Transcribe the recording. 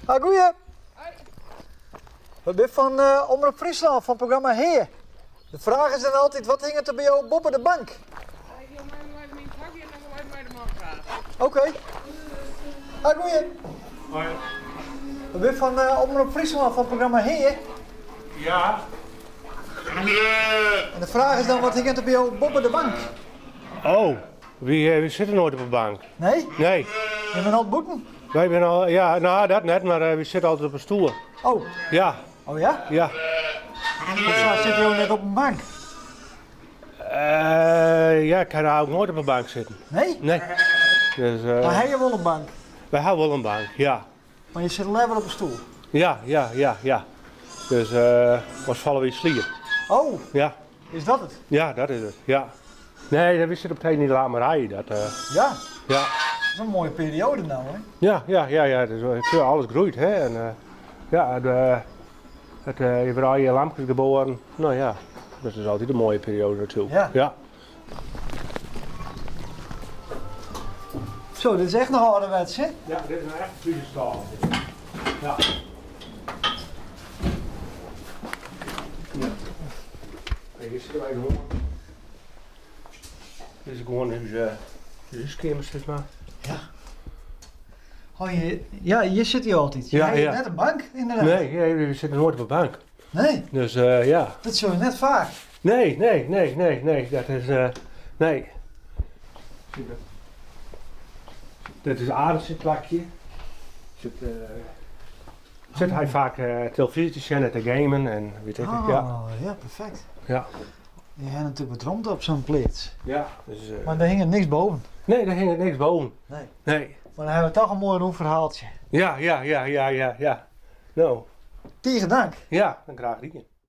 Ah, goeie. We zijn van Omroep Friesland, van het programma Heer. De vraag is dan altijd, wat hing er bij jou boven de bank? Ik wil mij mijn vakje en dan gelijk bij de man vragen. Oké. Ah, goeie. Hoi. We zijn van Omroep Friesland, van het programma Heer. Ja. En de vraag is dan, wat hing er bij jou boven de bank? Oh, wie zitten nooit op de bank? Nee? Nee. Je bent al het boeken? Wij zijn al, ja, nou dat net, maar we zitten altijd op een stoel. Oh. Ja, Oh ja? ja. Wat zit je ook net op een bank? Ja, ik kan daar ook nooit op een bank zitten. Nee? Nee. Dus, Maar heb je wel een bank? wij hebben wel een bank, ja. Maar je zit alleen maar op een stoel. Ja. Dus, was vallen we in slier. Oh, Ja, is dat het? ja, dat is het, ja. Nee, we zitten op tegen die lamerij. Dat, Ja. ja. Dat is een mooie periode nou, hè? Ja. Dus, alles groeit, hè. En, ja, je hebt al je lampjes geboren. Nou ja, dat is altijd een mooie periode natuurlijk. Ja. Ja. Zo, dit is echt nog ouderwets, hè? Ja, dit is een echt goede stal. Ja. Kijk, hier zitten wij gewoon. Dit is gewoon deze kamers, zeg maar. Oh, je zit hier altijd. Je Ja, hebt ja. net een bank, inderdaad. Nee, we zitten nooit op een bank. Nee, Dus ja. dat zul je net vaak. Nee, dat is, nee. Dit is aardzitplakje. Zit hij vaak televisie te zien en te gamen en weet ik het, ja. Oh, ja, perfect. Ja. Je hebt natuurlijk wat rond op zo'n plaats. Ja, dus, Maar daar hing er niks boven. nee, daar hing er niks boven. Nee. Nee. Maar dan hebben we toch een mooi roemverhaaltje. Ja. Nou, Tegen dank. ja, dan graag die.